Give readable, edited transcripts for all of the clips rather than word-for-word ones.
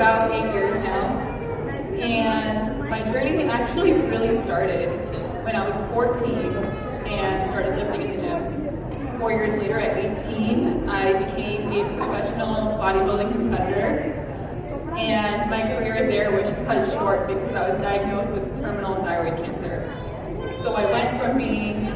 about 8 years now, and my journey actually really started when I was 14 and started lifting in the gym. 4 years later, at 18, I became a professional bodybuilding competitor, and my career there was cut short because I was diagnosed with terminal thyroid cancer. So I went from being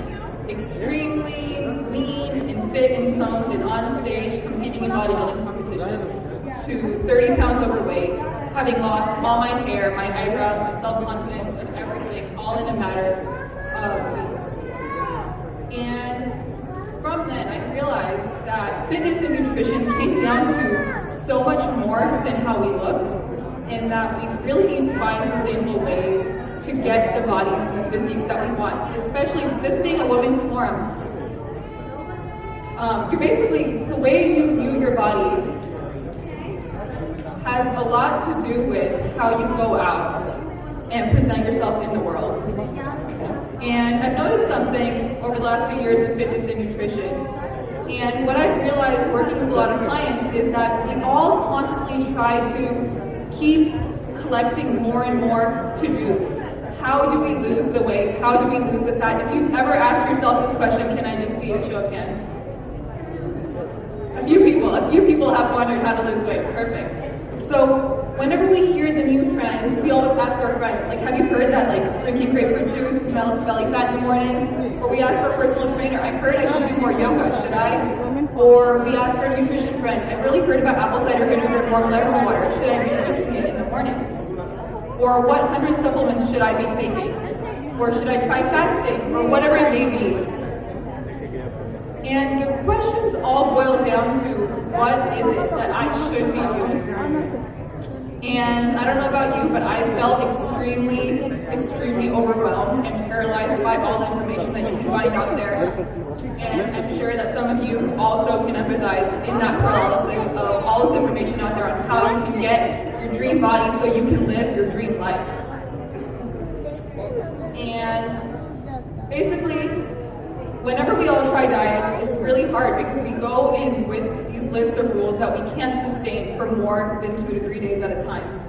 extremely lean and fit and toned and on stage competing in bodybuilding competitions to 30 pounds overweight, having lost all my hair, my eyebrows, my self-confidence, and everything, all in a matter of weeks. And from then, I realized that fitness and nutrition came down to so much more than how we looked, and that we really need to find sustainable ways to get the bodies and the physiques that we want, especially this being a women's forum. You're basically, the way you view your body has a lot to do with how you go out and present yourself in the world. And I've noticed something over the last few years in fitness and nutrition. And what I've realized working with a lot of clients is that we all constantly try to keep collecting more and more to-dos. How do we lose the weight? How do we lose the fat? If you've ever asked yourself this question, can I just see a show of hands? A few people have wondered how to lose weight. Perfect. So whenever we hear the new trend, we always ask our friends, like, have you heard that like drinking grapefruit juice melts belly fat in the morning? Or we ask our personal trainer, I've heard I should do more yoga, should I? Or we ask our nutrition friend, I've really heard about apple cider vinegar and warm lemon water, should I be drinking it in the mornings? Or what 100 supplements should I be taking? Or should I try fasting? Or whatever it may be. And the questions all boil down to, what is it that I should be doing? And I don't know about you, but I felt extremely overwhelmed and paralyzed by all the information that you can find out there. And I'm sure that some of you also can empathize in that paralysis of all this information out there on how you can get your dream body so you can live your dream life. And basically, whenever we all try diets, it's really hard because we go in with these lists of rules that we can't sustain for more than 2 to 3 days at a time.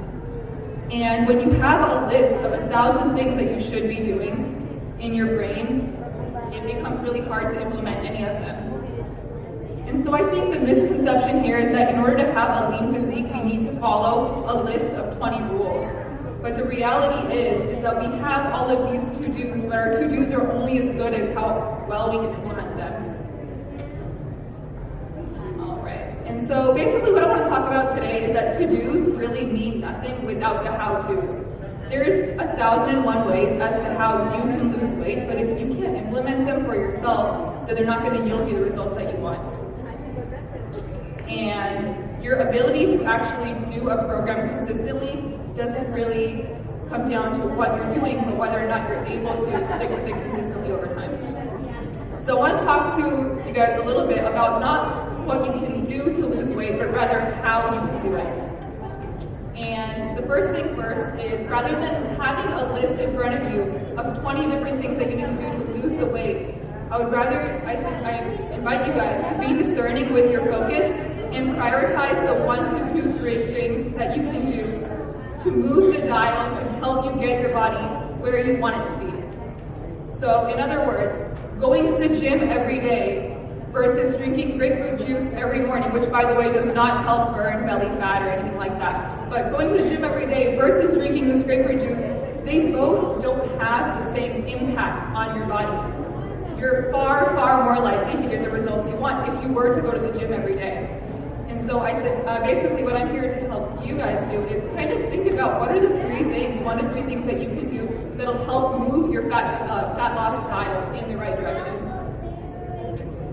And when you have a list of 1,000 things that you should be doing in your brain, it becomes really hard to implement any of them. And so I think the misconception here is that in order to have a lean physique, we need to follow a list of 20 rules. But the reality is that we have all of these to-dos, but our to-dos are only as good as how well we can implement them. All right, and so basically what I want to talk about today is that to-dos really mean nothing without the how-tos. There's 1,001 ways as to how you can lose weight, but if you can't implement them for yourself, then they're not going to yield you the results that you want. And your ability to actually do a program consistently doesn't really come down to what you're doing, but whether or not you're able to stick with it consistently over time. So I want to talk to you guys a little bit about not what you can do to lose weight, but rather how you can do it. And the first thing first is, rather than having a list in front of you of 20 different things that you need to do to lose the weight, I invite you guys to be discerning with your focus and prioritize the 1 to 2 great things that you can do to move the dial to help you get your body where you want it to be. So in other words, going to the gym every day versus drinking grapefruit juice every morning, which by the way does not help burn belly fat or anything like that. But going to the gym every day versus drinking this grapefruit juice, they both don't have the same impact on your body. You're far, far more likely to get the results you want if you were to go to the gym every day. And so I said, basically what I'm here to help you guys do is kind of think about what are the 1 to 3 things that you can do that'll help move your fat loss dial in the right direction.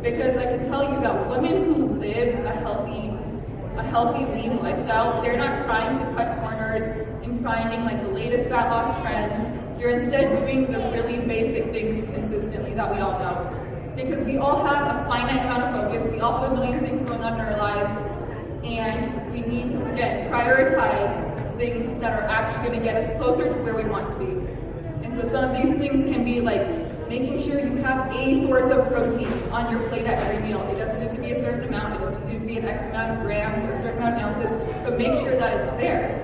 Because I can tell you that women who live a healthy lean lifestyle, they're not trying to cut corners and finding like the latest fat loss trends. You're instead doing the really basic things consistently that we all know. Because we all have a finite amount of focus, we all have a million things going on in our lives, and we need to, again, prioritize things that are actually going to get us closer to where we want to be. And so some of these things can be like making sure you have a source of protein on your plate at every meal. It doesn't need to be a certain amount, it doesn't need to be an X amount of grams or a certain amount of ounces, but make sure that it's there.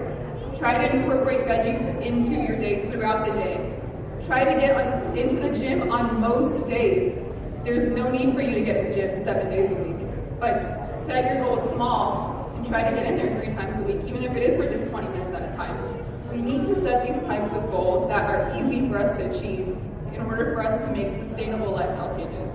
Try to incorporate veggies into your day throughout the day. Try to get into the gym on most days. There's no need for you to get in the gym 7 days a week, but set your goals small and try to get in there 3 times a week, even if it is for just 20 minutes at a time. We need to set these types of goals that are easy for us to achieve in order for us to make sustainable lifestyle changes.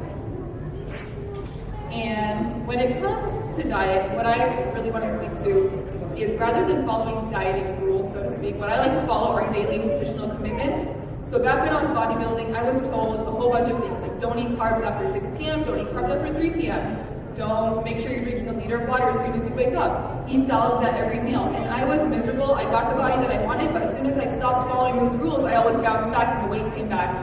And when it comes to diet, what I really want to speak to is rather than following dieting rules, so to speak, what I like to follow are daily nutritional commitments. So back when I was bodybuilding, I was told a whole bunch of things, like don't eat carbs after 6 p.m., don't eat carbs after 3 p.m., don't make sure you're drinking a liter of water as soon as you wake up, eat salads at every meal. And I was miserable, I got the body that I wanted, but as soon as I stopped following those rules, I always bounced back and the weight came back.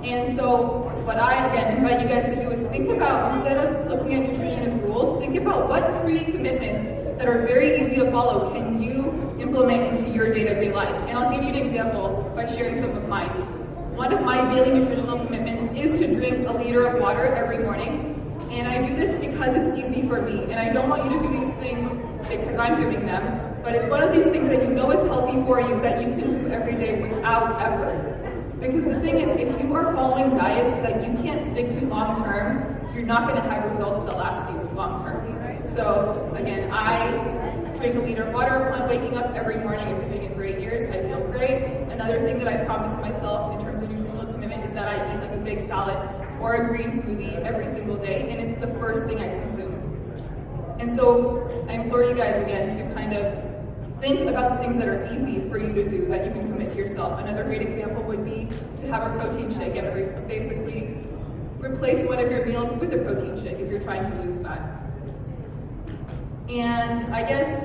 And so what I, again, invite you guys to do is think about, instead of looking at nutrition as rules, think about what 3 commitments that are very easy to follow can you implement into your day-to-day life. And I'll give you an example by sharing some of mine. One of my daily nutritional commitments is to drink a liter of water every morning. And I do this because it's easy for me. And I don't want you to do these things because I'm doing them, but it's one of these things that you know is healthy for you that you can do every day without effort. Because the thing is, if you are following diets that you can't stick to long term, you're not going to have results that last you long term. So again, I drink a liter of water upon waking up every morning. I've been doing it for 8 years. I feel great. Another thing that I promised myself in terms of nutritional commitment is that I eat like a big salad or a green smoothie every single day, and it's the first thing I consume. And so I implore you guys again to kind of think about the things that are easy for you to do that you can commit to yourself. Another great example would be to have a protein shake and basically replace one of your meals with a protein shake if you're trying to lose fat. And I guess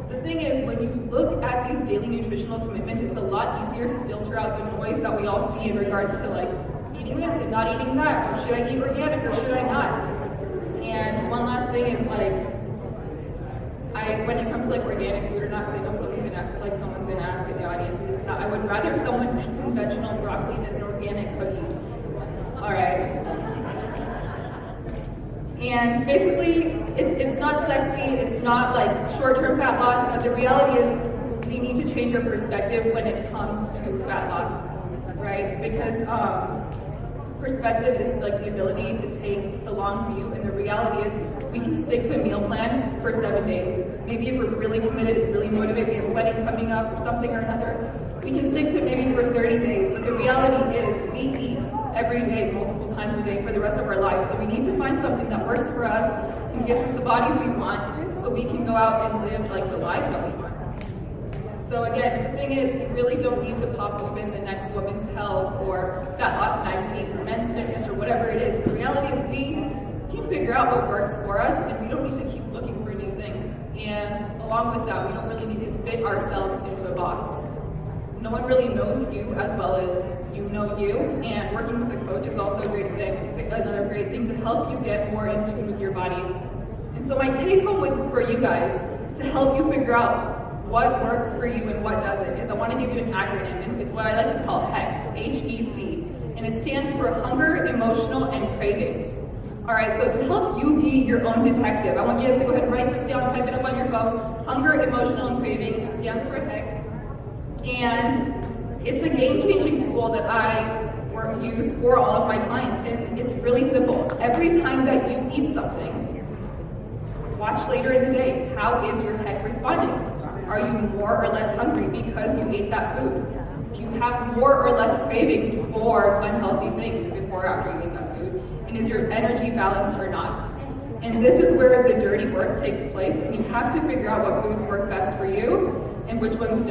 the thing is, when you look at these daily nutritional commitments, it's a lot easier to filter out the noise that we all see in regards to like eating this and not eating that, or should I eat organic or should I not? And one last thing is when it comes to like organic food or not, because I know someone's gonna ask in the audience, it's that I would rather someone eat conventional broccoli than an organic cookie. All right. And basically, it's not sexy, it's not like short-term fat loss, but the reality is we need to change our perspective when it comes to fat loss, right? Because perspective is like the ability to take the long view, and the reality is we can stick to a meal plan for 7 days. Maybe if we're really committed, really motivated, we have a wedding coming up or something or another, we can stick to it maybe for 30 days, but the reality is we eat every day, multiple times a day for the rest of our lives. So we need to find something that works for us and gives us the bodies we want so we can go out and live like the lives that we want. So again, the thing is, you really don't need to pop open the next Women's Health or Fat Loss magazine or Men's Fitness or whatever it is. The reality is we can figure out what works for us, and we don't need to keep looking for new things. And along with that, we don't really need to fit ourselves into a box. No one really knows you as well as you know you, and working with a coach is also a great thing, another great thing to help you get more in tune with your body. And so my take home for you guys to help you figure out what works for you and what doesn't is I want to give you an acronym, and it's what I like to call HEC, H-E-C, and it stands for Hunger, Emotional, and Cravings. All right, so to help you be your own detective, I want you guys to go ahead and write this down, type it up on your phone. Hunger, Emotional, and Cravings, it stands for HEC. And it's a game-changing tool that I use for all of my clients. It's really simple. Every time that you eat something, watch later in the day. How is your HEC responding? Are you more or less hungry because you ate that food? Do you have more or less cravings for unhealthy things before or after you eat that food? And is your energy balanced or not? And this is where the dirty work takes place, and you have to figure out what foods work best for you and which ones don't.